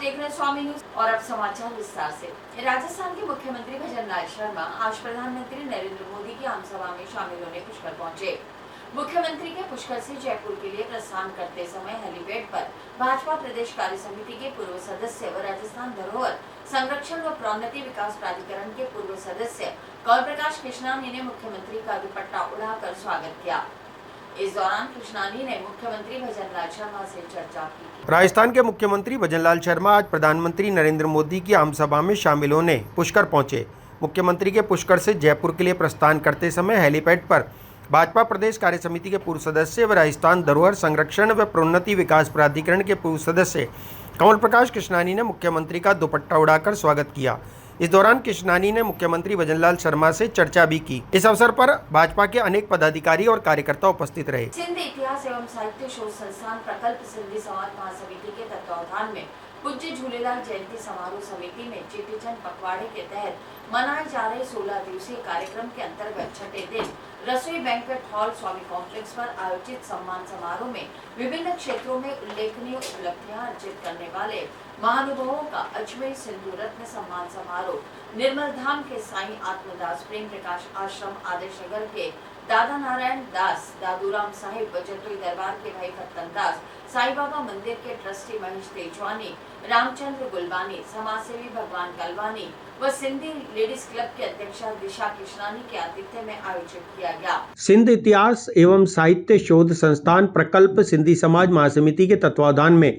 देख रहे स्वामी न्यूज और अब समाचार विस्तार से। राजस्थान के मुख्यमंत्री भजनलाल शर्मा आज प्रधानमंत्री नरेंद्र मोदी की आमसभा में शामिल होने पुष्कर पहुंचे। मुख्यमंत्री के पुष्कर से जयपुर के लिए प्रस्थान करते समय हेलीपैड पर भाजपा प्रदेश कार्य समिति के पूर्व सदस्य व राजस्थान धरोहर संरक्षण व प्रोन्नति विकास प्राधिकरण के पूर्व सदस्य कौल प्रकाश कृष्णानी ने मुख्यमंत्री का दुपट्टा उड़ाकर स्वागत किया। इस दौरान कृष्णानी ने मुख्यमंत्री भजनलाल शर्मा से चर्चा की। राजस्थान के मुख्यमंत्री भजनलाल शर्मा आज प्रधानमंत्री नरेंद्र मोदी की आमसभा में शामिल होने पुष्कर पहुंचे। मुख्यमंत्री के पुष्कर से जयपुर के लिए प्रस्थान करते समय हेलीपैड पर भाजपा प्रदेश कार्य समिति के पूर्व सदस्य व राजस्थान धरोहर संरक्षण व प्रोन्नति विकास प्राधिकरण के पूर्व सदस्य कमल प्रकाश कृष्णानी ने मुख्यमंत्री का दुपट्टा उड़ाकर स्वागत किया। इस दौरान कृष्णानी ने मुख्यमंत्री भजनलाल शर्मा से चर्चा भी की। इस अवसर पर भाजपा के अनेक पदाधिकारी और कार्यकर्ता उपस्थित रहे। सिंध इतिहास एवं साहित्य शोध संस्थान प्रकल्प सिंधी समाज महासमिति के तत्वावधान में पूज्य झूलेलाल जयंती समारोह समिति में चेटीचंद पखवाड़े के तहत मनाए जा रहे 16 दिवसीय कार्यक्रम के अंतर्गत छठे दिन रसोई बैंक्वेट हॉल स्वामी कॉम्प्लेक्स पर आयोजित सम्मान समारोह में विभिन्न क्षेत्रों में उल्लेखनीय उपलब्धियां अर्जित करने वाले महानुभावों का अजमेर सिंधु रत्न सम्मान समारोह निर्मल धाम के साईं आत्मदास प्रेम प्रकाश आश्रम आदर्श नगर के दादा नारायण दास दादूराम साहिब व जतोई दरबार के भाई फत्तन दास साईं बाबा मंदिर के ट्रस्टी महेश तेजवानी रामचंद्र गुलबानी समाजसेवी भगवान कलवानी व सिंधी लेडीज क्लब के अध्यक्षा दिशा कृष्णानी के आतिथ्य में आयोजित किया गया। सिंध इतिहास एवं साहित्य शोध संस्थान प्रकल्प सिंधी समाज महासमिति के तत्वावधान में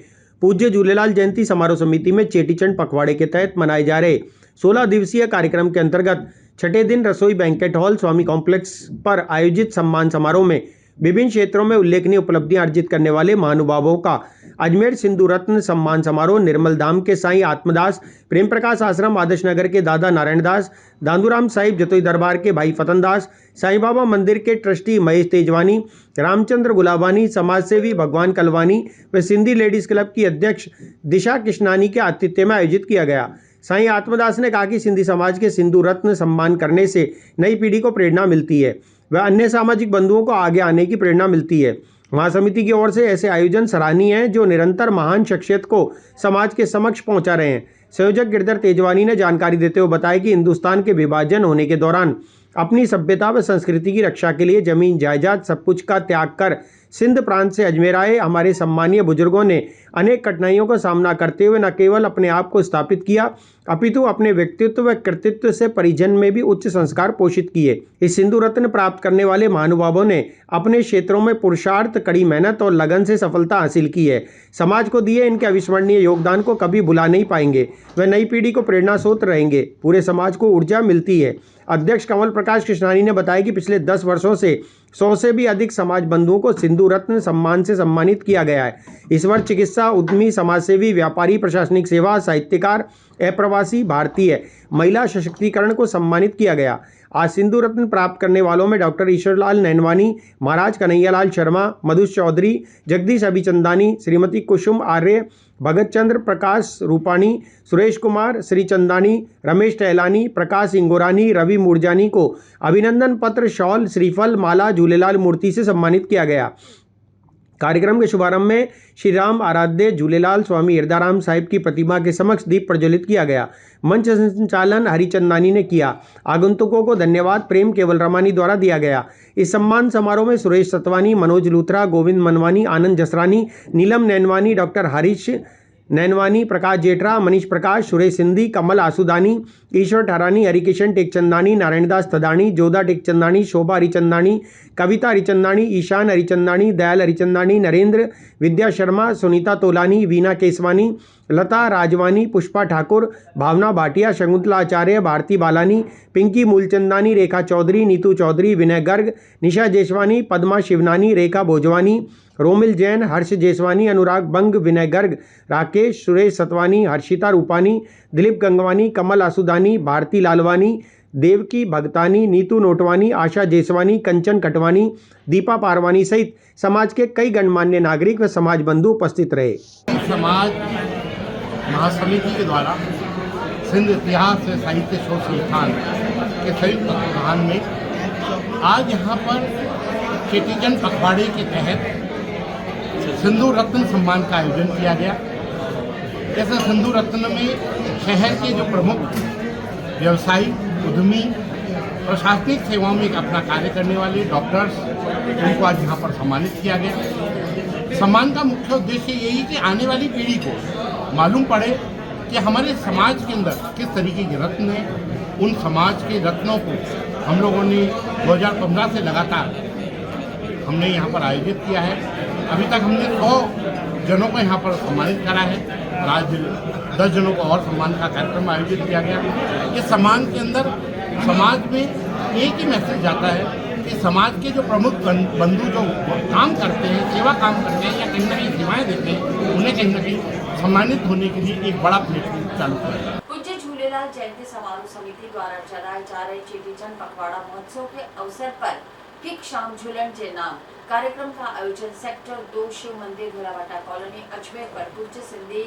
पूज्य झूलेलाल जयंती समारोह समिति में चेटीचंद पखवाड़े के तहत मनाए जा रहे 16 दिवसीय कार्यक्रम के अंतर्गत छठे दिन रसोई बैंकेट हॉल स्वामी कॉम्प्लेक्स पर आयोजित सम्मान समारोह में विभिन्न क्षेत्रों में उल्लेखनीय उपलब्धियां अर्जित करने वाले महानुभावों का अजमेर सिंधु रत्न सम्मान समारोह निर्मल धाम के साईं आत्मदास प्रेम प्रकाश आश्रम आदर्श नगर के दादा नारायण दास दादूराम साहिब जतोई दरबार के भाई फतन दास साईं बाबा मंदिर के ट्रस्टी महेश तेजवानी रामचंद्र गुलाबानी समाजसेवी भगवान कलवानी व सिंधी लेडीज क्लब की अध्यक्ष दिशा कृष्णानी के आतिथ्य में आयोजित किया गया। साईं आत्मदास ने कहा कि सिंधी समाज के सिंधु रत्न सम्मान करने से नई पीढ़ी को प्रेरणा मिलती है व अन्य सामाजिक बंधुओं को आगे आने की प्रेरणा मिलती है। महासमिति की ओर से ऐसे आयोजन सराहनीय हैं जो निरंतर महान शख्सियत को समाज के समक्ष पहुंचा रहे हैं। संयोजक गिरधर तेजवानी ने जानकारी देते हुए बताया कि हिंदुस्तान के विभाजन होने के दौरान अपनी सभ्यता व संस्कृति की रक्षा के लिए जमीन जायदाद सब कुछ का त्याग कर सिंध प्रांत से अजमेर आए हमारे सम्मानीय बुजुर्गों ने अनेक कठिनाइयों का सामना करते हुए न केवल अपने आप को स्थापित किया अपितु अपने व्यक्तित्व व कृतित्व से परिजन में भी उच्च संस्कार पोषित किए। इस सिंधु रत्न प्राप्त करने वाले महानुभावों ने अपने क्षेत्रों में पुरुषार्थ कड़ी मेहनत और लगन से सफलता हासिल की है। समाज को दिए इनके अविस्मरणीय योगदान को कभी भुला नहीं पाएंगे। वे नई पीढ़ी को प्रेरणा स्रोत रहेंगे। पूरे समाज को ऊर्जा मिलती है। अध्यक्ष कमल प्रकाश कृष्णानी ने बताया कि पिछले 10 वर्षों से 100 से भी अधिक समाज बंधुओं को सिंधु रत्न सम्मान से सम्मानित किया गया है। इस वर्ष चिकित्सा उद्यमी समाजसेवी व्यापारी प्रशासनिक सेवा साहित्यकार अप्रवासी भारतीय महिला सशक्तिकरण को सम्मानित किया गया। आज सिंधु रत्न प्राप्त करने वालों में डॉक्टर ईश्वरलाल नैनवानी महाराज कन्हैयालाल शर्मा मधुष चौधरी जगदीश अभिचंदानी श्रीमती कुसुम आर्य भगत चंद्र प्रकाश रूपाणी सुरेश कुमार श्री चंदानी रमेश टहलानी प्रकाश इंगोरानी रवि मुरजानी को अभिनंदन पत्र शॉल श्रीफल माला झूलेलाल मूर्ति से सम्मानित किया गया। कार्यक्रम के शुभारंभ में श्री राम आराध्य झूलेलाल स्वामी हिरदाराम साहिब की प्रतिमा के समक्ष दीप प्रज्वलित किया गया। मंच संचालन हरिचंदानी ने किया। आगंतुकों को धन्यवाद प्रेम केवल रमानी द्वारा दिया गया। इस सम्मान समारोह में सुरेश सतवानी मनोज लूथरा गोविंद मनवानी आनंद जसरानी नीलम नैनवानी डॉक्टर हरीश नैनवानी प्रकाश जेठरा मनीष प्रकाश सुरेश सिंधी कमल आसुदानी ईश्वर ठहरानी हरिकिशन टेकचंदानी नारायणदास तदानी जोधा टेकचंदानी शोभा हरिचंदानी कविता हरिचंदानी ईशान हरिचंदानी दयाल हरिचंदानी नरेंद्र विद्या शर्मा सुनीता तोलानी वीना केसवानी लता राजवानी पुष्पा ठाकुर भावना भाटिया शकुंतला आचार्य भारती बालानी पिंकी मूलचंदानी रेखा चौधरी नीतू चौधरी विनय गर्ग निशा जेसवानी पद्मा शिवनानी रेखा भोजवानी रोमिल जैन हर्ष जेसवानी अनुराग बंग विनय गर्ग राकेश सुरेश सतवानी हर्षिता रूपानी दिलीप गंगवानी कमल आसुदानी भारती लालवानी देवकी भगतानी नीतू नोटवानी आशा जेसवानी कंचन कटवानी दीपा पारवानी सहित समाज के कई गणमान्य नागरिक व समाज बंधु उपस्थित रहे। समाज महासमिति के द्वारा सिंध इतिहास से साहित्य शोध संस्थान के संयुक्त तत्वावधान में आज यहाँ पर चेटीचंद पखवाड़े के तहत सिंधु रत्न सम्मान का आयोजन किया गया। जैसे सिंधु रत्न में शहर के जो प्रमुख व्यवसायी, उद्यमी, प्रशासनिक सेवाओं में अपना कार्य करने वाले डॉक्टर्स, उनको आज यहाँ पर सम्मानित किया गया। सम्मान का मुख्य उद्देश्य यही कि आने वाली पीढ़ी को मालूम पड़े कि हमारे समाज के अंदर किस तरीके के रत्न हैं। उन समाज के रत्नों को हम लोगों ने 2015 से लगातार हमने यहाँ पर आयोजित किया है। अभी तक हमने 100 जनों को यहाँ पर सम्मानित करा है और आज 10 जनों को और सम्मान का कार्यक्रम आयोजित किया गया। इस सम्मान के अंदर समाज में एक ही मैसेज जाता है कि समाज के जो प्रमुख बंधु जो काम करते हैं, सेवा काम करते हैं या कहीं ना कहीं सेवाएं देते हैं, उन्हें कहीं ना कहीं सम्मानित होने के लिए एक बड़ा प्लेटफॉर्म चालू किया। पूज्य झूलेलाल जयंती समारोह समिति द्वारा चलाए जा रहे चेटीचंद पखवाड़ा महोत्सव के अवसर पर हिक शाम झूलन जे नाम कार्यक्रम का आयोजन सेक्टर 2 शिव मंदिर धोलावाटा कॉलोनी अजमेर पर पूज्य सिंधी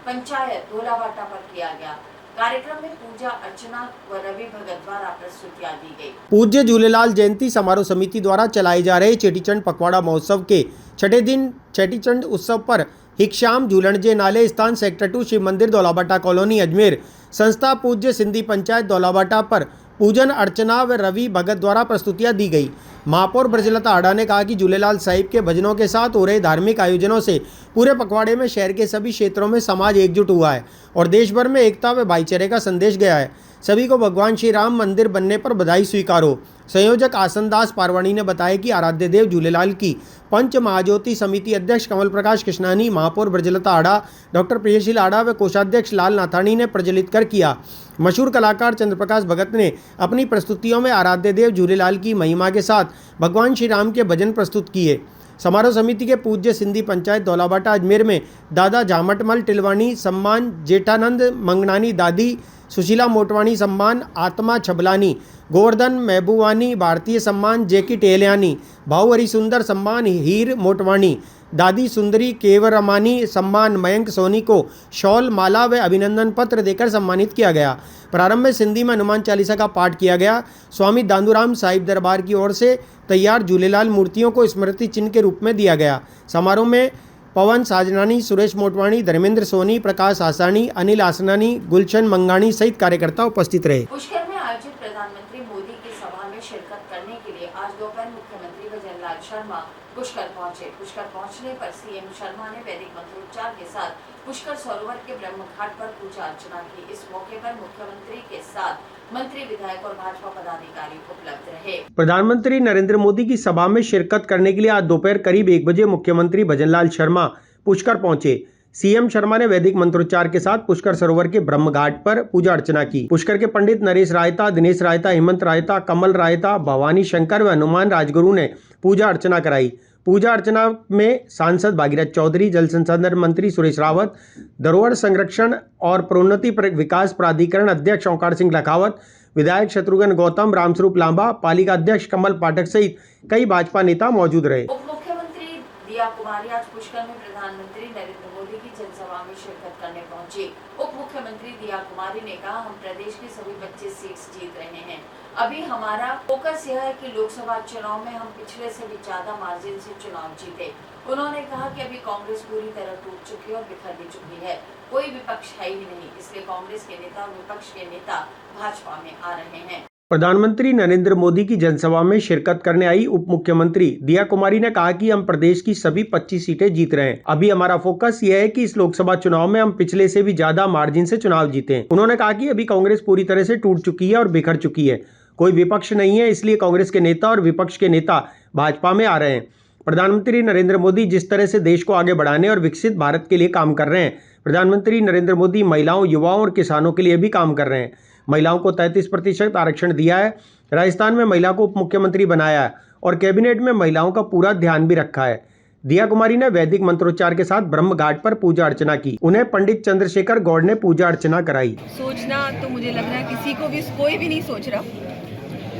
पंचायत धोलावाटा पर किया गया। कार्यक्रम में पूजा अर्चना व रवि भगत द्वारा प्रस्तुतियां दी गई। पूज्य झूलेलाल जयंती समारोह समिति द्वारा चलाए जा रहे चेटीचंद पखवाड़ा महोत्सव के छठे दिन चेटीचंद उत्सव पर हिकशाम झूलणजे नाले स्थान सेक्टर 2 शिव मंदिर धोलावाटा कॉलोनी अजमेर संस्था पूज्य सिंधी पंचायत धोलावाटा पर पूजन अर्चना व रवि भगत द्वारा प्रस्तुतियां दी गई। महापौर ब्रजलता आडा ने कहा कि झूलेलाल साहिब के भजनों के साथ हो रहे धार्मिक आयोजनों से पूरे पखवाड़े में शहर के सभी क्षेत्रों में समाज एकजुट हुआ है और देश भर में एकता व भाईचारे का संदेश गया है। सभी को भगवान श्री राम मंदिर बनने पर बधाई स्वीकार हो। संयोजक आसनदास पारवाणी ने बताया कि आराध्य देव झूलेलाल की पंच महाज्योति समिति अध्यक्ष कमल प्रकाश कृष्णानी, महापौर ब्रजलता आडा, डॉक्टर प्रियशील आडा व कोषाध्यक्ष लाल नाथानी ने प्रज्वलित कर किया। मशहूर कलाकार चंद्रप्रकाश भगत ने अपनी प्रस्तुतियों में आराध्य देव झूलेलाल की महिमा के साथ भगवान श्री राम के भजन प्रस्तुत किए। समारोह समिति के पूज्य सिंधी पंचायत धौलाबाटा अजमेर में दादा जामटमल टिलवाणी सम्मान, जेठानंद मंगनानी दादी, सुशीला मोटवाणी सम्मान, आत्मा छबलानी, गोवर्धन महबूबानी भारतीय सम्मान, जेकी टेहलियानी, भाऊ हरिसुंदर सम्मान, हीर मोटवाणी, दादी सुंदरी केवरमानी सम्मान, मयंक सोनी को शॉल, माला व अभिनंदन पत्र देकर सम्मानित किया गया। प्रारंभ में सिंधी में हनुमान चालीसा का पाठ किया गया। स्वामी दादूराम साहिब दरबार की ओर से तैयार झूलेलाल मूर्तियों को स्मृति चिन्ह के रूप में दिया गया। समारोह में पवन साजनानी, सुरेश मोटवाणी, धर्मेंद्र सोनी, प्रकाश आसानी, अनिल आसनानी, गुलशन मंगानी सहित कार्यकर्ता उपस्थित रहे। पुष्कर में आयोजित प्रधानमंत्री मोदी की सभा में शिरकत करने के लिए आज दोपहर मुख्यमंत्री भजनलाल शर्मा पुष्कर पहुंचे। पुष्कर पहुंचने पर सीएम शर्मा ने वैदिक मंत्रोच्चार के साथ पुष्कर सरोवर के ब्रह्म घाट पर पूजा अर्चना की। इस मौके पर मुख्यमंत्री के साथ मंत्री, विधायक और भाजपा पदाधिकारी उपलब्ध रहे। प्रधानमंत्री नरेंद्र मोदी की सभा में शिरकत करने के लिए आज दोपहर करीब 1 बजे मुख्यमंत्री भजनलाल शर्मा पुष्कर पहुंचे। सीएम शर्मा ने वैदिक मंत्रोच्चार के साथ पुष्कर सरोवर के ब्रह्म घाट पर पूजा अर्चना की। पुष्कर के पंडित नरेश रायता, दिनेश रायता, हेमंत रायता, कमल रायता, भवानी शंकर व हनुमान राजगुरु ने पूजा अर्चना कराई। पूजा अर्चना में सांसद भागीरथ चौधरी, जल संसाधन मंत्री सुरेश रावत, धरोहर संरक्षण और प्रोन्नति विकास प्राधिकरण अध्यक्ष ओंकार सिंह लखावत, विधायक शत्रुघ्न गौतम, रामस्वरूप लांबा, पालिका अध्यक्ष कमल पाठक सहित कई भाजपा नेता मौजूद रहे। उप मुख्यमंत्री दिया कुमारी आज पुष्कर में प्रधानमंत्री नरेंद्र मोदी की जनसभा में शिरकत करने पहुंची। उप मुख्यमंत्री दिया कुमारी ने कहा, हम प्रदेश की सभी 25 सीट्स जीत रहे हैं। अभी हमारा फोकस यह है कि लोकसभा चुनाव में हम पिछले से भी ज्यादा मार्जिन से चुनाव जीते। उन्होंने कहा कि अभी कांग्रेस पूरी तरह टूट चुकी और बिखर भी चुकी है, कोई विपक्ष है ही नहीं, इसलिए कांग्रेस के नेता और विपक्ष के नेता भाजपा में आ रहे हैं। प्रधानमंत्री नरेंद्र मोदी की जनसभा में शिरकत करने आई उप मुख्यमंत्री दिया कुमारी ने कहा कि हम प्रदेश की सभी 25 सीटें जीत रहे हैं। अभी हमारा फोकस यह है कि इस लोकसभा चुनाव में हम पिछले से भी ज्यादा मार्जिन से चुनाव जीते। उन्होंने कहा कि अभी कांग्रेस पूरी तरह से टूट चुकी है और बिखर चुकी है, कोई विपक्ष नहीं है, इसलिए कांग्रेस के नेता और विपक्ष के नेता भाजपा में आ रहे हैं। प्रधानमंत्री नरेंद्र मोदी जिस तरह से देश को आगे बढ़ाने और विकसित भारत के लिए काम कर रहे हैं, प्रधानमंत्री नरेंद्र मोदी महिलाओं, युवाओं और किसानों के लिए भी काम कर रहे हैं। महिलाओं को 33% आरक्षण दिया है, राजस्थान में महिला को उप मुख्यमंत्री बनाया है और कैबिनेट में महिलाओं का पूरा ध्यान भी रखा है। दिया कुमारी ने वैदिक मंत्रोच्चार के साथ ब्रह्म घाट पर पूजा अर्चना की। उन्हें पंडित चंद्रशेखर गौड़ ने पूजा अर्चना कराई। सोचना तो मुझे लग रहा है कोई भी नहीं सोच रहा।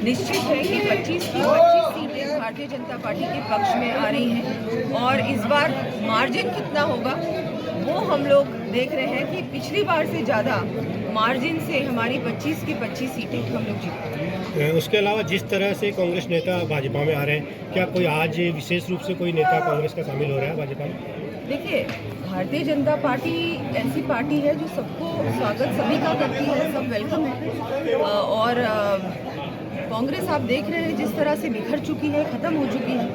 निश्चित है कि 25 सीटें भारतीय जनता पार्टी के पक्ष में आ रही हैं और इस बार मार्जिन कितना होगा वो हम लोग देख रहे हैं कि पिछली बार से ज़्यादा मार्जिन से हमारी 25 की 25 सीटें हम लोग जीते। उसके अलावा जिस तरह से कांग्रेस नेता भाजपा में आ रहे हैं, क्या कोई आज विशेष रूप से कोई नेता कांग्रेस का शामिल हो रहा है भाजपा में? देखिए, भारतीय जनता पार्टी ऐसी पार्टी है जो सबको स्वागत सभी का करती है, सब वेलकम है। और कांग्रेस आप देख रहे हैं जिस तरह से बिखर चुकी है, ख़त्म हो चुकी है,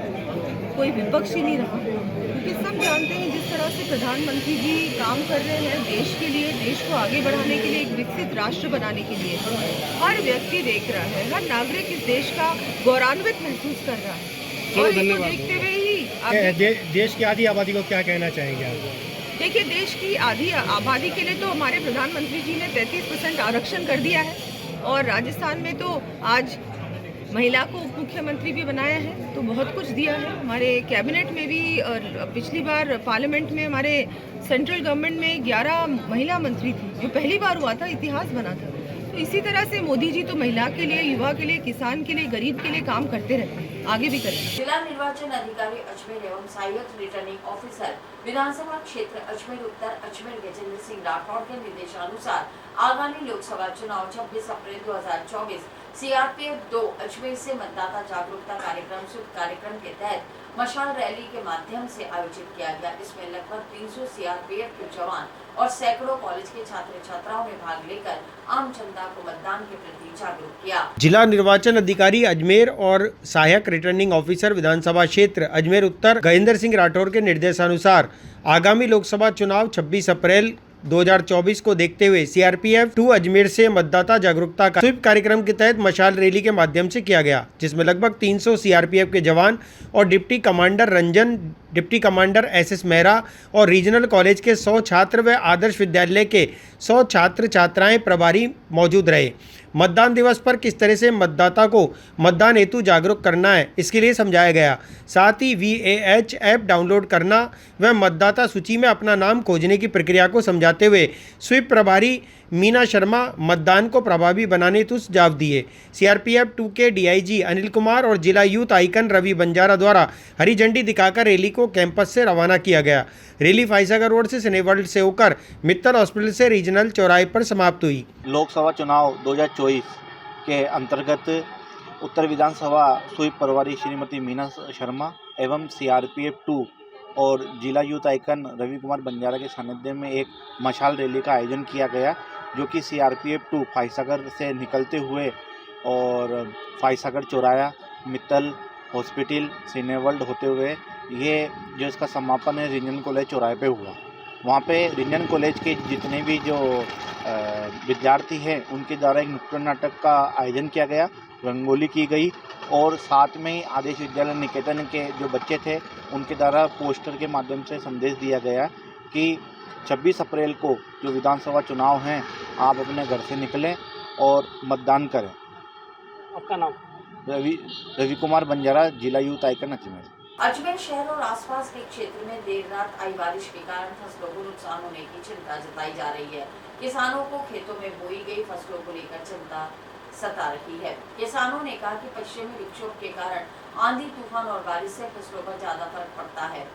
कोई विपक्ष ही नहीं रहा, क्योंकि सब जानते हैं जिस तरह से प्रधानमंत्री जी काम कर रहे हैं देश के लिए, देश को आगे बढ़ाने के लिए, एक विकसित राष्ट्र बनाने के लिए। हर व्यक्ति देख रहा है, हर नागरिक इस देश का गौरवान्वित महसूस कर रहा है। और इसको देखते हुए ही देश की आधी आबादी को क्या कहना चाहेंगे आप? देखिए, देश की आधी आबादी के लिए तो हमारे प्रधानमंत्री जी ने 33% आरक्षण कर दिया है, और राजस्थान में तो आज महिला को उप मुख्यमंत्री भी बनाया है, तो बहुत कुछ दिया है। हमारे कैबिनेट में भी, और पिछली बार पार्लियामेंट में हमारे सेंट्रल गवर्नमेंट में 11 महिला मंत्री थी, जो पहली बार हुआ था, इतिहास बना था। तो इसी तरह से मोदी जी तो महिला के लिए, युवा के लिए, किसान के लिए, गरीब के लिए काम करते रहते हैं, आगे भी करेंगे। जिला निर्वाचन अधिकारी अजमेर एवं सहायक रिटर्निंग ऑफिसर विधानसभा क्षेत्र अजमेर उत्तर अजमेर गजेंद्र सिंह राठौड़ के निर्देशानुसार आगामी लोकसभा चुनाव 26 अप्रैल 2024 CRPF 2 अजमेर से मतदाता जागरूकता कार्यक्रम के तहत मशाल रैली के माध्यम से आयोजित किया गया। इसमें लगभग 300 CRPF के जवान और सैकड़ों कॉलेज के छात्र छात्राओं ने भाग लेकर आम जनता को मतदान के प्रति जागरूक किया। जिला निर्वाचन अधिकारी अजमेर और सहायक रिटर्निंग ऑफिसर विधानसभा क्षेत्र अजमेर उत्तर गजेंद्र सिंह राठौड़ के निर्देशानुसार आगामी लोकसभा चुनाव 26 अप्रैल 2024 को देखते हुए CRPF 2 अजमेर से मतदाता जागरूकता का स्वीप कार्यक्रम के तहत मशाल रैली के माध्यम से किया गया, जिसमें लगभग 300 CRPF के जवान और deputy commander Ranjan, deputy commander SS Mehra और रीजनल कॉलेज के 100 छात्र व आदर्श विद्यालय के 100 छात्र छात्राएं प्रभारी मौजूद रहे। मतदान दिवस पर किस तरह से मतदाता को मतदान हेतु जागरूक करना है, इसके लिए समझाया गया। साथ ही VAH ऐप डाउनलोड करना व मतदाता सूची में अपना नाम खोजने की प्रक्रिया को समझाते हुए स्वीप प्रभारी मीना शर्मा मतदान को प्रभावी बनाने हेतु सुझाव दिए। CRPF 2 के DIG अनिल कुमार और जिला यूथ आइकन रवि बंजारा द्वारा हरी झंडी दिखाकर रैली को कैंपस से रवाना किया गया। रैली फाइसागर रोड से सिनेवर्ल्ड से होकर मित्तल हॉस्पिटल से रीजनल चौराहे पर समाप्त हुई। लोकसभा चुनाव 2024 के अंतर्गत उत्तर विधानसभा स्वीप प्रभारी श्रीमती मीना शर्मा एवं CRPF 2 और जिला यूथ आइकन रवि कुमार बंजारा के सानिध्य में एक मशाल रैली का आयोजन किया गया, जो कि CRPF 2 फाइसागर से निकलते हुए और फाइसागर चौराया, मित्तल हॉस्पिटल, सिनेवर्ल्ड होते हुए ये जो इसका समापन है रीजनल कॉलेज चौराहे पे हुआ। वहाँ पे रीजनल कॉलेज के जितने भी जो विद्यार्थी हैं उनके द्वारा एक नुक्कड़ नाटक का आयोजन किया गया, रंगोली की गई और साथ में ही आदेश विद्यालय निकेतन के जो बच्चे थे उनके द्वारा पोस्टर के माध्यम से संदेश दिया गया कि 26 अप्रैल को जो विधानसभा चुनाव हैं आप अपने घर से निकलें और मतदान करें। आपका नाम? रवि कुमार बंजारा, जिला यूथ आइकन अजमेर। अजमेर शहर और आसपास के क्षेत्र में देर रात आई बारिश के कारण फसलों को नुकसान होने की चिंता जताई जा रही है। किसानों को खेतों में बोई गई फसलों को लेकर चिंता सता रही है। किसानों ने कहा कि पश्चिमी विक्षोभ के कारण आंधी तूफान और बारिश से फसलों पर ज्यादा फर्क पड़ता है,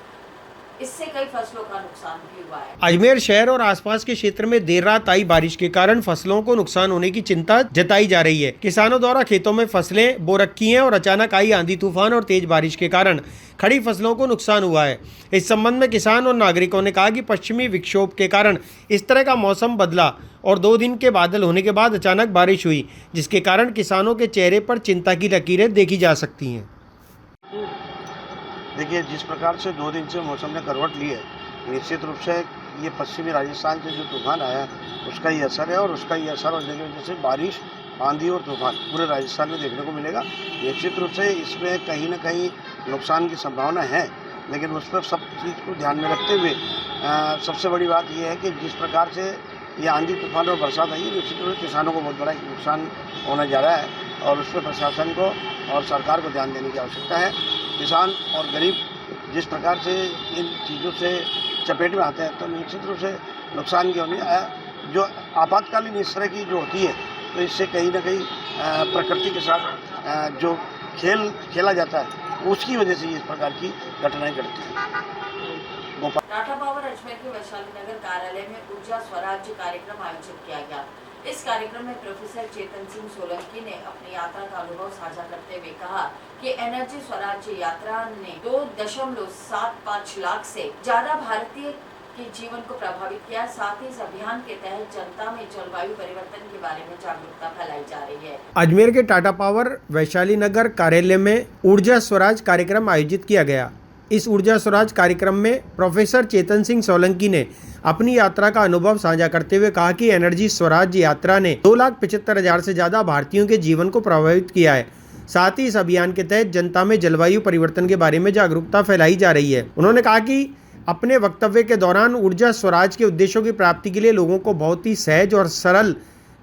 इससे कई फसलों का नुकसान भी हुआ है। अजमेर शहर और आसपास के क्षेत्र में देर रात आई बारिश के कारण फसलों को नुकसान होने की चिंता जताई जा रही है। किसानों द्वारा खेतों में फसलें बो रखी हैं और अचानक आई आंधी तूफान और तेज बारिश के कारण खड़ी फसलों को नुकसान हुआ है। इस संबंध में किसान और नागरिकों ने कहा कि पश्चिमी विक्षोभ के कारण इस तरह का मौसम बदला और 2 दिन के बादल होने के बाद अचानक बारिश हुई, जिसके कारण किसानों के चेहरे पर चिंता की लकीरें देखी जा सकती हैं। देखिए, जिस प्रकार से 2 दिन से मौसम ने करवट ली है, निश्चित रूप से ये पश्चिमी राजस्थान से जो तूफान आया उसका ही असर है और उसका ही असर होने की वजह से बारिश, आंधी और तूफान पूरे राजस्थान में देखने को मिलेगा। निश्चित रूप से इसमें कहीं ना कहीं नुकसान की संभावना है, लेकिन उस पर सब चीज़ को ध्यान में रखते हुए सबसे बड़ी बात यह है कि जिस प्रकार से ये आंधी तूफान और बरसात आई है, निश्चित रूप से किसानों को बहुत बड़ा नुकसान होने जा रहा है और उस पर प्रशासन को और सरकार को ध्यान देने की आवश्यकता है। किसान और गरीब जिस प्रकार से इन चीज़ों से चपेट में आते हैं तो निश्चित रूप से नुकसान की होनी जो आपातकालीन इस तरह की जो होती है, तो इससे कहीं ना कहीं प्रकृति के साथ जो खेल खेला जाता है उसकी वजह से इस प्रकार की घटनाएं घटती हैं। गोपाल। टाटा पावर अजमेर के वैशाली नगर कार्यालय में ऊर्जा स्वराज्य कार्यक्रम आयोजित किया गया। इस कार्यक्रम में प्रोफेसर चेतन सिंह सोलंकी ने अपनी यात्रा का अनुभव साझा करते हुए कहा कि एनर्जी स्वराज्य यात्रा ने 2.75 लाख से ज्यादा भारतीय के जीवन को प्रभावित किया। साथ ही इस अभियान के तहत जनता में जलवायु परिवर्तन के बारे में जागरूकता फैलाई जा रही है। अजमेर के टाटा पावर वैशाली नगर कार्यालय में ऊर्जा स्वराज कार्यक्रम आयोजित किया गया। इस ऊर्जा स्वराज कार्यक्रम में प्रोफेसर चेतन सिंह सोलंकी ने अपनी यात्रा का अनुभव साझा करते हुए कहा कि एनर्जी स्वराज यात्रा ने 2,75,000 से ज़्यादा भारतीयों के जीवन को प्रभावित किया है। साथ ही इस अभियान के तहत जनता में जलवायु परिवर्तन के बारे में जागरूकता फैलाई जा रही है। उन्होंने कहा कि अपने वक्तव्य के दौरान ऊर्जा स्वराज के उद्देश्यों की प्राप्ति के लिए लोगों को बहुत ही सहज और सरल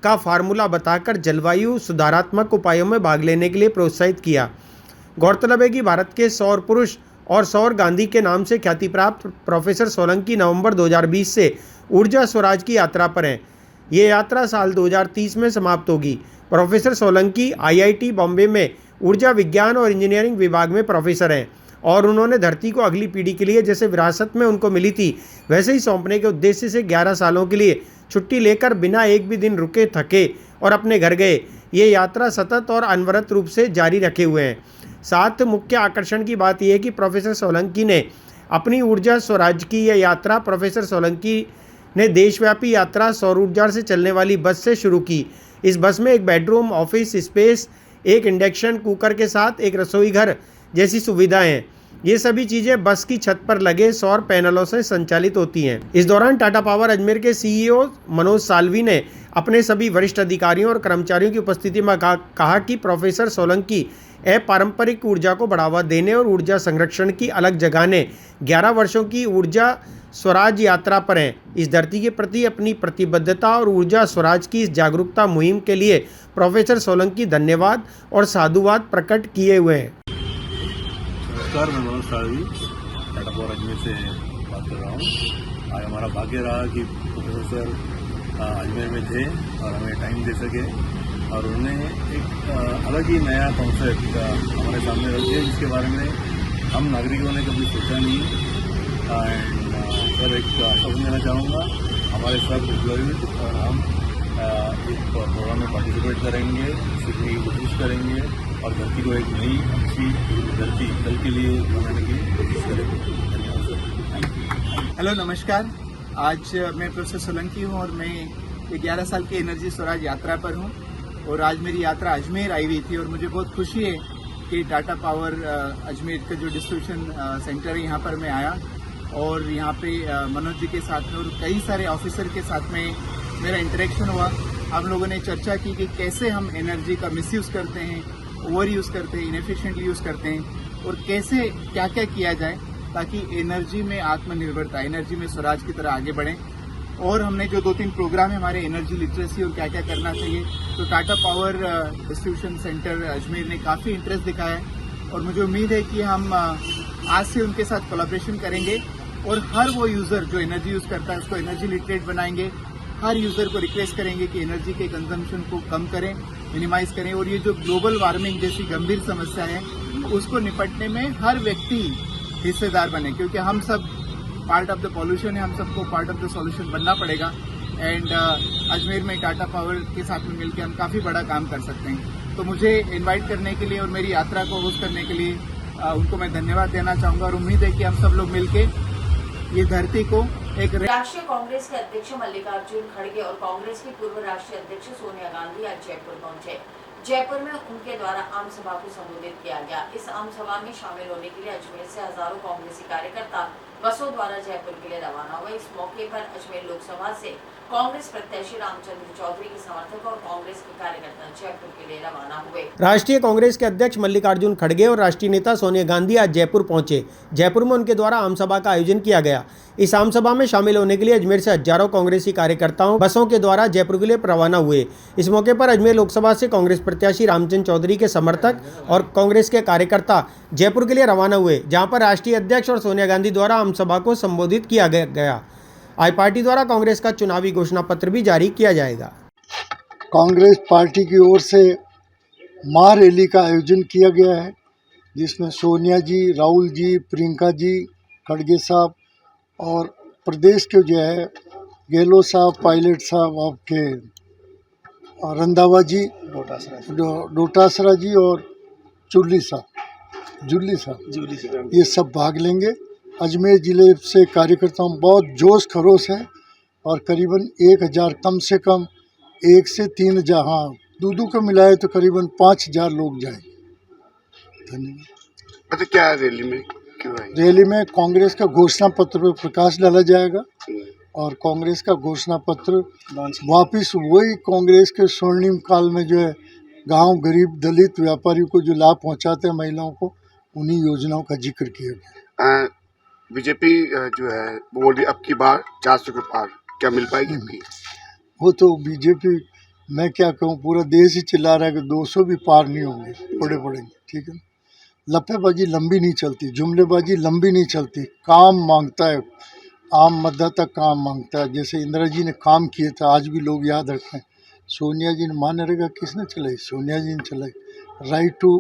का फार्मूला बताकर जलवायु सुधारात्मक उपायों में भाग लेने के लिए प्रोत्साहित किया। गौरतलब है कि भारत के सौर पुरुष और सौर गांधी के नाम से ख्याति प्राप्त प्रोफेसर सोलंकी नवंबर 2020 से ऊर्जा स्वराज की यात्रा पर हैं। ये यात्रा साल 2030 में समाप्त होगी। प्रोफेसर सोलंकी IIT बॉम्बे में ऊर्जा विज्ञान और इंजीनियरिंग विभाग में प्रोफेसर हैं और उन्होंने धरती को अगली पीढ़ी के लिए जैसे विरासत में उनको मिली थी वैसे ही सौंपने के उद्देश्य से 11 सालों के लिए छुट्टी लेकर बिना एक भी दिन रुके थके और अपने घर गए। ये यात्रा सतत और अनवरत रूप से जारी रखे हुए हैं। साथ मुख्य आकर्षण की बात यह है कि प्रोफेसर सोलंकी ने अपनी ऊर्जा स्वराज की यह यात्रा प्रोफेसर सोलंकी ने देशव्यापी यात्रा सौर ऊर्जा से चलने वाली बस से शुरू की। इस बस में एक बेडरूम, ऑफिस स्पेस, एक इंडक्शन कुकर के साथ एक रसोई घर जैसी सुविधाएं हैं। ये सभी चीज़ें बस की छत पर लगे सौर पैनलों से संचालित होती हैं। इस दौरान टाटा पावर अजमेर के CEO मनोज साल्वी ने अपने सभी वरिष्ठ अधिकारियों और कर्मचारियों की उपस्थिति में कहा कि प्रोफेसर सोलंकी अपारंपरिक ऊर्जा को बढ़ावा देने और ऊर्जा संरक्षण की अलग जगाने 11 वर्षों की ऊर्जा स्वराज यात्रा पर हैं। इस धरती के प्रति अपनी प्रतिबद्धता और ऊर्जा स्वराज की इस जागरूकता मुहिम के लिए प्रोफेसर सोलंकी धन्यवाद और साधुवाद प्रकट किए हुए हैं। नमस्कार, मैं मनोज साल्वी टाटा पावर अजमेर से बात कर रहा हूँ। आज हमारा भाग्य रहा कि प्रोफेसर सर अजमेर में थे और हमें टाइम दे सके और उन्होंने एक अलग ही नया कॉन्सेप्ट हमारे सामने रख दिया जिसके बारे में हम नागरिकों ने कभी सोचा नहीं। एंड सर एक आश्वासन देना चाहूँगा, हमारे सब एम्प्लॉयज और हम इस प्रोग्राम में पार्टिसिपेट करेंगे, सीखने की कोशिश करेंगे और धरती को एक नई अच्छी धरती कल के लिए बनाने की कोशिश करेंगे। धन्यवाद सर। हेलो, नमस्कार। आज मैं प्रोफेसर सोलंकी हूँ और मैं 11 साल की एनर्जी स्वराज यात्रा पर हूँ और आज मेरी यात्रा अजमेर आई हुई थी और मुझे बहुत खुशी है कि टाटा पावर अजमेर का जो डिस्ट्रीब्यूशन सेंटर है यहाँ पर मैं आया और यहाँ पे मनोज जी के साथ में और कई सारे ऑफिसर के साथ में मेरा इंटरेक्शन हुआ। हम लोगों ने चर्चा की कि कैसे हम एनर्जी का मिसयूज़ करते हैं, ओवर यूज़ करते हैं, इनएफिशिएंटली यूज़ करते हैं और कैसे क्या क्या किया जाए ताकि एनर्जी में आत्मनिर्भरता, एनर्जी में स्वराज की तरह आगे बढ़ें। और हमने जो 2-3 प्रोग्राम है हमारे एनर्जी लिटरेसी और क्या क्या करना चाहिए, तो Tata power distribution centre Ajmer ने काफ़ी इंटरेस्ट दिखाया है और मुझे उम्मीद है कि हम आज से उनके साथ कोलैबोरेशन करेंगे और हर वो यूज़र जो एनर्जी यूज़ करता है उसको एनर्जी लिटरेट बनाएंगे। हर यूज़र को रिक्वेस्ट करेंगे कि एनर्जी के कंजम्पशन को कम करें, मिनिमाइज करें और ये जो ग्लोबल वार्मिंग जैसी गंभीर समस्या है उसको निपटने में हर व्यक्ति हिस्सेदार बने, क्योंकि हम सब पार्ट ऑफ द पॉल्यूशन है, हम सबको पार्ट ऑफ द सॉल्यूशन बनना पड़ेगा। एंड अजमेर में टाटा पावर के साथ में मिलकर हम काफ़ी बड़ा काम कर सकते हैं। तो मुझे इनवाइट करने के लिए और मेरी यात्रा को होस्ट करने के लिए उनको मैं धन्यवाद देना चाहूँगा और उम्मीद है कि हम सब लोग मिलके ये धरती को एक राष्ट्रीय कांग्रेस के अध्यक्ष मल्लिकार्जुन खड़गे और कांग्रेस की पूर्व राष्ट्रीय अध्यक्ष सोनिया गांधी आज जयपुर पहुंचे। जयपुर में उनके द्वारा आम सभा को संबोधित किया गया। इस आम सभा में शामिल होने के लिए अजमेर से हजारों कांग्रेसी कार्यकर्ता बसों द्वारा जयपुर के लिए रवाना हुए। इस मौके पर अजमेर लोकसभा से कांग्रेस प्रत्याशी रामचंद्र चौधरी के समर्थक और कांग्रेस के कार्यकर्ता जयपुर के लिए रवाना हुए। राष्ट्रीय कांग्रेस के अध्यक्ष मल्लिकार्जुन खड़गे और राष्ट्रीय नेता सोनिया गांधी आज जयपुर पहुंचे। जयपुर में उनके द्वारा आम सभा का आयोजन किया गया। इस आम सभा में शामिल होने के लिए अजमेर से हजारों कांग्रेसी कार्यकर्ताओं बसों के द्वारा जयपुर के लिए रवाना हुए। इस मौके पर अजमेर लोकसभा से कांग्रेस प्रत्याशी रामचंद्र चौधरी के समर्थक और कांग्रेस के कार्यकर्ता जयपुर के लिए रवाना हुए, जहां पर राष्ट्रीय अध्यक्ष और सोनिया गांधी द्वारा आम सभा को संबोधित किया गया। आज पार्टी द्वारा कांग्रेस का चुनावी घोषणा पत्र भी जारी किया जाएगा। कांग्रेस पार्टी की ओर से महारैली का आयोजन किया गया है, जिसमें सोनिया जी, राहुल जी, प्रियंका जी, खड़गे साहब और प्रदेश के जो है गहलोत साहब, पायलट साहब, आपके रंधावा जी, डोटासरा जी और जुल्ली साहब ये सब भाग लेंगे। अजमेर ज़िले से कार्यकर्ताओं में बहुत जोश खरोश है और करीबन 1000 कम से कम 1 से 3000, हाँ दूधू को मिलाए तो करीबन 5000 लोग जाएंगे। धन्यवाद। अच्छा, क्या रैली में क्यों है? रैली में कांग्रेस का घोषणा पत्र पर प्रकाश डाला जाएगा और कांग्रेस का घोषणा पत्र वापिस वही कांग्रेस के स्वर्णिम काल में जो है गांव गरीब दलित व्यापारियों को जो लाभ पहुंचाते हैं महिलाओं को, उन्हीं योजनाओं का जिक्र किया गया। बीजेपी जो है वो बोल रही अब की बार 400 के पार, क्या मिल पाएगी आपकी? वो तो बीजेपी, मैं क्या कहूँ, पूरा देश ही चिल्ला रहा है कि 200 भी पार नहीं होंगे, पड़ेंगे। ठीक है, लपेबाजी लंबी नहीं चलती, जुमलेबाजी लंबी नहीं चलती, काम मांगता है, आम मतदाता काम मांगता है। जैसे इंदिरा जी ने काम किए थे, आज भी लोग याद रखें। सोनिया जी ने मनरेगा किसने चलाई? सोनिया जी ने चलाई। राइट टू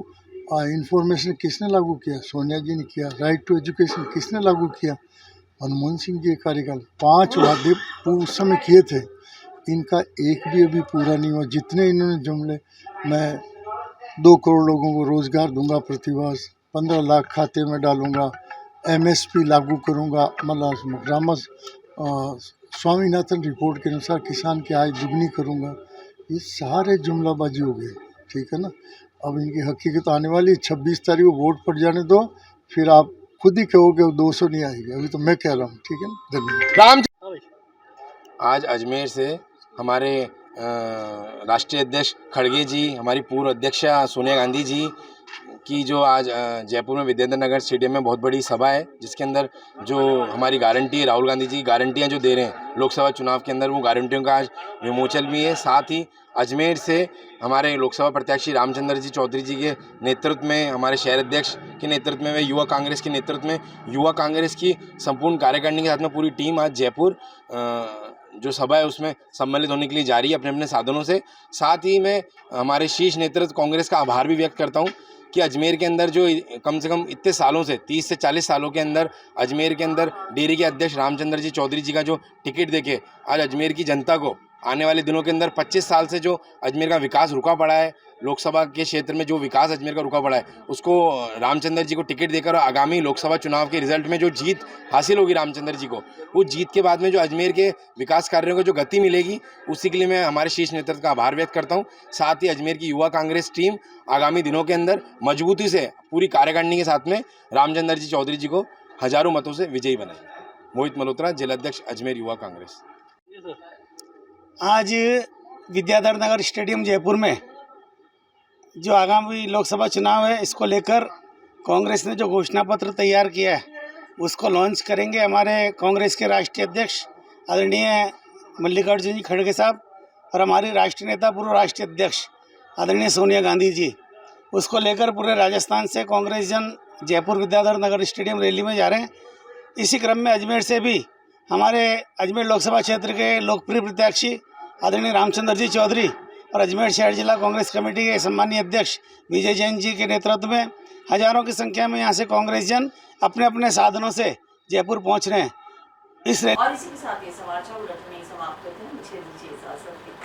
इंफॉर्मेशन किसने लागू किया? सोनिया जी ने किया। राइट टू एजुकेशन किसने लागू किया? मनमोहन सिंह जी के कार्यकाल 5 वादे उस समय किए थे, इनका एक भी अभी पूरा नहीं हुआ। जितने इन्होंने जुमले, मैं 2 करोड़ लोगों को रोज़गार दूंगा, प्रतिवर्ष 15 लाख खाते में डालूंगा, MSP लागू करूंगा, मतलब स्वामीनाथन रिपोर्ट के अनुसार किसान की आय दुगनी करूंगा, ये सारे जुमलाबाजी हो गए। ठीक है ना, अब इनकी हकीकत आने वाली 26 तारीख को वोट पड़ जाने दो, फिर आप खुद ही कहोगे 200 नहीं आएगी, अभी तो मैं कह रहा हूँ। ठीक है ना, धन्यवाद। आज अजमेर से हमारे राष्ट्रीय अध्यक्ष खड़गे जी, हमारी पूर्व अध्यक्षा सोनिया गांधी जी की जो आज जयपुर में विद्याधर नगर स्टेडियम में बहुत बड़ी सभा है, जिसके अंदर जो हमारी गारंटी, राहुल गांधी जी गारंटियां जो दे रहे हैं लोकसभा चुनाव के अंदर, वो गारंटियों का आज विमोचन भी है। साथ ही अजमेर से हमारे लोकसभा प्रत्याशी रामचंद्र जी चौधरी जी के नेतृत्व में, हमारे शहर अध्यक्ष के नेतृत्व में, युवा कांग्रेस के नेतृत्व में, युवा कांग्रेस की संपूर्ण कार्यकारिणी के साथ में पूरी टीम आज जयपुर जो सभा है उसमें सम्मिलित होने के लिए जा रही है अपने अपने साधनों से। साथ ही मैं हमारे शीर्ष नेतृत्व कांग्रेस का आभार भी व्यक्त करता हूँ कि अजमेर के अंदर जो कम से कम इतने सालों से 30 से 40 सालों के अंदर अजमेर के अंदर डेयरी के अध्यक्ष रामचंद्र जी चौधरी जी का जो टिकट देके आज अजमेर की जनता को आने वाले दिनों के अंदर 25 साल से जो अजमेर का विकास रुका पड़ा है, लोकसभा के क्षेत्र में जो विकास अजमेर का रुका पड़ा है, उसको रामचंद्र जी को टिकट देकर और आगामी लोकसभा चुनाव के रिजल्ट में जो जीत हासिल होगी रामचंद्र जी को, वो जीत के बाद में जो अजमेर के विकास कार्यों को जो गति मिलेगी, उसी के लिए मैं हमारे शीर्ष नेतृत्व का आभार व्यक्त करता हूँ। साथ ही अजमेर की युवा कांग्रेस टीम आगामी दिनों के अंदर मजबूती से पूरी कार्यकारिणी के साथ में रामचंद्र जी चौधरी जी को हजारों मतों से विजयी बनाएगी। मोहित मल्होत्रा, जिलाध्यक्ष अजमेर युवा कांग्रेस। आज विद्याधर नगर स्टेडियम जयपुर में जो आगामी लोकसभा चुनाव है, इसको लेकर कांग्रेस ने जो घोषणा पत्र तैयार किया है उसको लॉन्च करेंगे हमारे कांग्रेस के राष्ट्रीय अध्यक्ष आदरणीय मल्लिकार्जुन जी खड़गे साहब और हमारी राष्ट्रीय नेता पूर्व राष्ट्रीय अध्यक्ष आदरणीय सोनिया गांधी जी। उसको लेकर पूरे राजस्थान से कांग्रेस जन जयपुर विद्याधर नगर स्टेडियम रैली में जा रहे हैं। इसी क्रम में अजमेर से भी हमारे अजमेर लोकसभा क्षेत्र के लोकप्रिय प्रत्याशी आदरणीय रामचंद्र जी चौधरी और अजमेर शहर जिला कांग्रेस कमेटी के सम्मानीय अध्यक्ष विजय जैन जी के नेतृत्व में हजारों की संख्या में यहाँ से कांग्रेस जन अपने अपने साधनों से जयपुर पहुँच रहे हैं। और इसी के साथ ये समाचार बुलेटिन समाप्त होते हैं। मुझे दीजिए इजाजत।